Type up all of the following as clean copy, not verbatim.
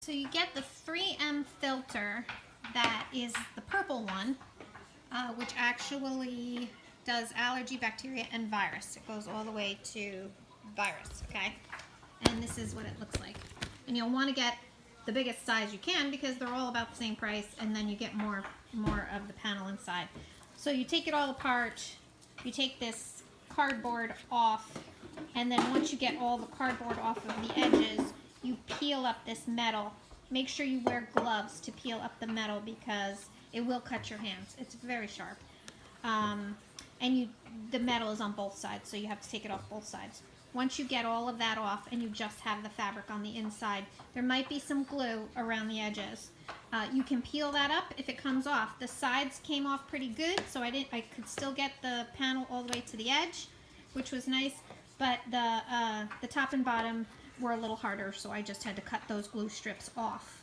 So you get the 3M filter that is the purple one, which actually does allergy, bacteria, and virus. It goes all the way to virus, okay? And this is what it looks like. And you'll want to get the biggest size you can because they're all about the same price, and then you get more of the panel inside. So you take it all apart, you take this cardboard off, and then once you get all the cardboard off of the edges, you peel up this metal. Make sure you wear gloves to peel up the metal because it will cut your hands. It's very sharp. And the metal is on both sides, so you have to take it off both sides. Once you get all of that off and you just have the fabric on the inside, there might be some glue around the edges. You can peel that up if it comes off. The sides came off pretty good, so I could still get the panel all the way to the edge, which was nice, but the top and bottom were a little harder, so I just had to cut those glue strips off.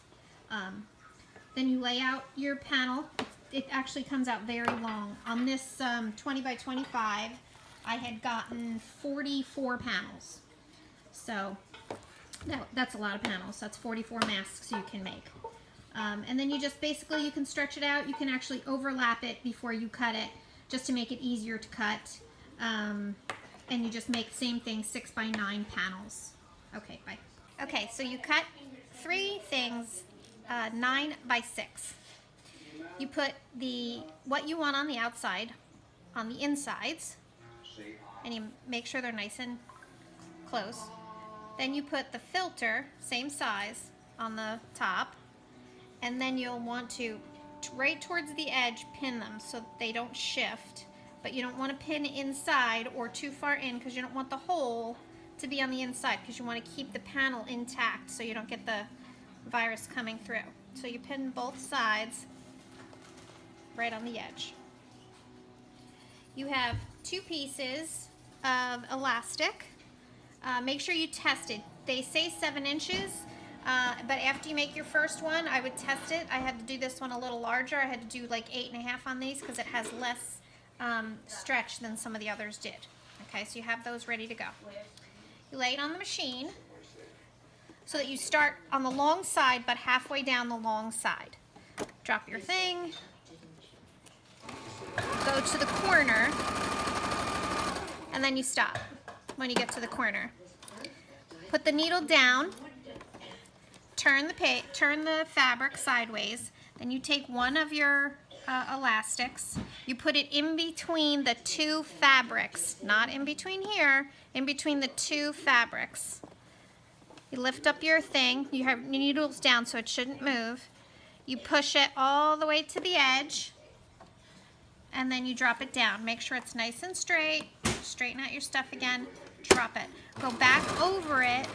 Then you lay out your panel. It actually comes out very long. On this 20 by 25, I had gotten 44 panels. So that's a lot of panels. That's 44 masks you can make. And then you just basically, you can stretch it out. You can actually overlap it before you cut it, just to make it easier to cut. And you just make the same thing, 6 by 9 panels. Okay, bye. Okay, so you cut 3 things, 9 by 6. You put what you want on the outside, on the insides, and you make sure they're nice and close. Then you put the filter, same size, on the top, and then you'll want to, right towards the edge, pin them so that they don't shift, but you don't want to pin inside or too far in because you don't want the hole to be on the inside because you want to keep the panel intact so you don't get the virus coming through. So you pin both sides right on the edge. You have 2 pieces of elastic. Make sure you test it. They say 7 inches, but after you make your first one, I would test it. I had to do this one a little larger. I had to do like 8.5 on these because it has less stretch than some of the others did. Okay, so you have those ready to go. You lay it on the machine so that you start on the long side but halfway down the long side. Drop your thing, go to the corner, and then you stop when you get to the corner. Put the needle down, turn the fabric sideways, then you take one of your elastics, you put it in between the 2 fabrics, not in between here, in between the 2 fabrics. You lift up your thing, you have your needles down so it shouldn't move. You push it all the way to the edge, and then you drop it down. Make sure it's nice and straight. Straighten out your stuff again, drop it. Go back over it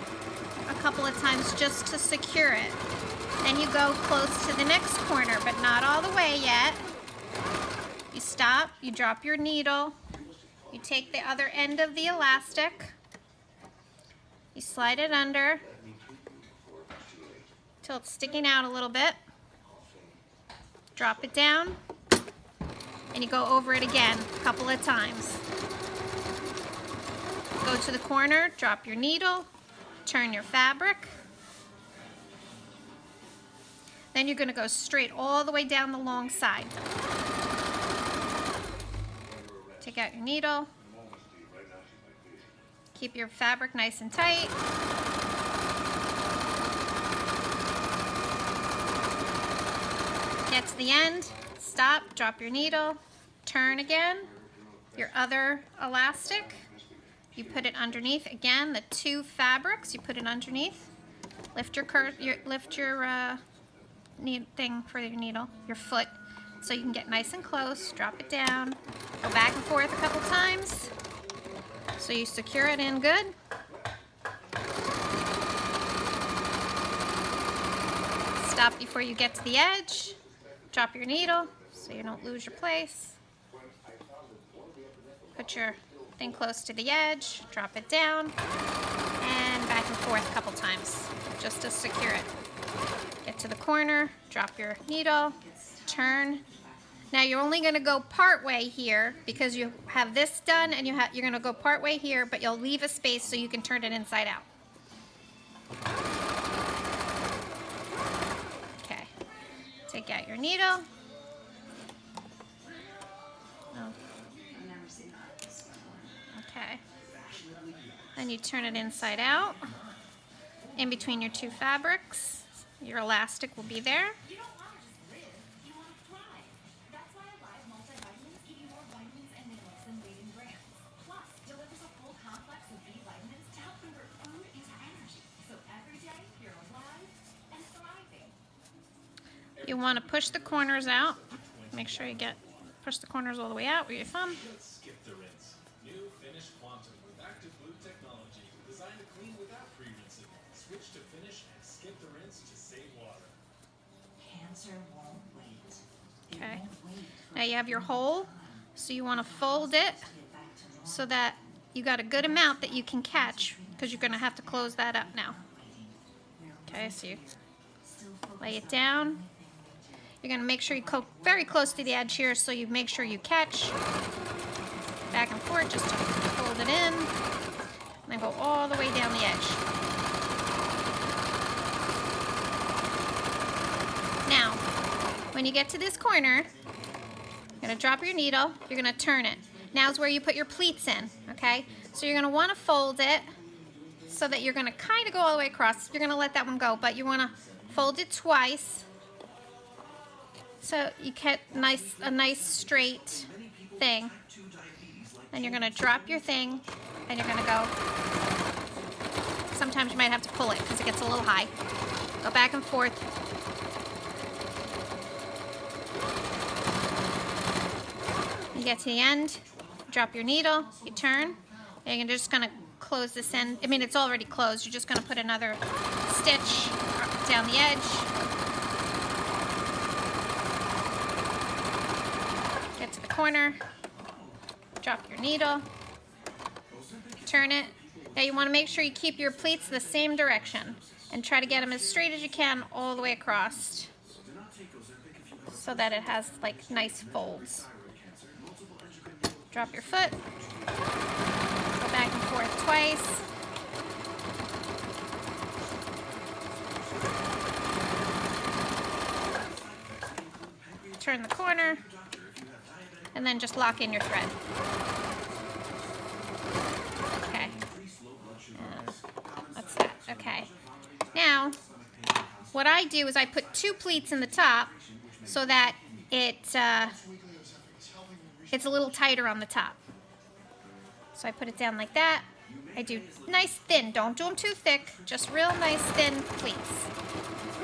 a couple of times just to secure it. Then you go close to the next corner, but not all the way yet. You stop, you drop your needle, you take the other end of the elastic, you slide it under till it's sticking out a little bit, drop it down, and you go over it again a couple of times. Go to the corner, drop your needle, turn your fabric. Then you're going to go straight all the way down the long side. Take out your needle. Keep your fabric nice and tight. Get to the end, stop, drop your needle, turn again. Your other elastic, you put it underneath. Again, the 2 fabrics, you put it underneath. Lift your thing for your needle, your foot, so you can get nice and close. Drop it down. Go back and forth a couple times so you secure it in good. Stop before you get to the edge. Drop your needle so you don't lose your place. Put your thing close to the edge. Drop it down and back and forth a couple times just to secure it. Get to the corner, drop your needle, turn. Now you're only going to go part way here because you have this done, and you're going to go part way here, but you'll leave a space so you can turn it inside out. Take out your needle. Oh. Okay. Then you turn it inside out, in between your two fabrics. Your elastic will be there. You want to push the corners out. Make sure you push the corners all the way out with your thumb. Skip the rinse. New Finish Quantum with Active Glue technology, designed to clean without pre-rinsing. Switch to Finish and skip the rinse to save water. Cancer won't wait. Okay. Now you have your hole, so you want to fold it so that you got a good amount that you can catch, because you're going to have to close that up now. Okay, so you lay it down. You're going to make sure you go very close to the edge here, so you make sure you catch. Back and forth, just to fold it in. And then go all the way down the edge. Now, when you get to this corner, you're going to drop your needle. You're going to turn it. Now's where you put your pleats in, okay? So you're going to want to fold it so that you're going to kind of go all the way across. You're going to let that one go, but you want to fold it twice. So you get a nice straight thing. Then you're going to drop your thing, and you're going to go. Sometimes you might have to pull it because it gets a little high. Go back and forth. You get to the end, drop your needle, you turn, and you're just going to close this end. I mean, it's already closed. You're just going to put another stitch down the edge. Get to the corner, drop your needle, turn it. Now you want to make sure you keep your pleats the same direction and try to get them as straight as you can all the way across so that it has like nice folds. Drop your foot, go back and forth twice. Turn the corner, and then just lock in your thread. Okay, that's that. Okay, now what I do is I put two pleats in the top so that it's a little tighter on the top. So I put it down like that. I do nice thin, don't do them too thick, just real nice thin pleats.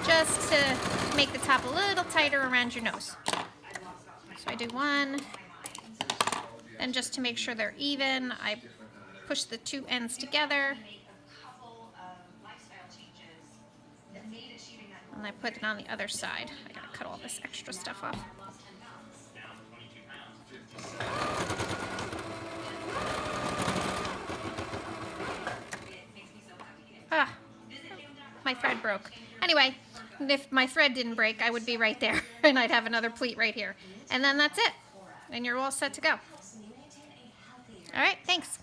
Just to make the top a little tighter around your nose. So I do one, then just to make sure they're even, I push the two ends together. And I put it on the other side. I gotta cut all this extra stuff off. Ah, my thread broke. Anyway, if my thread didn't break, I would be right there, and I'd have another pleat right here. And then that's it. And you're all set to go. All right, thanks.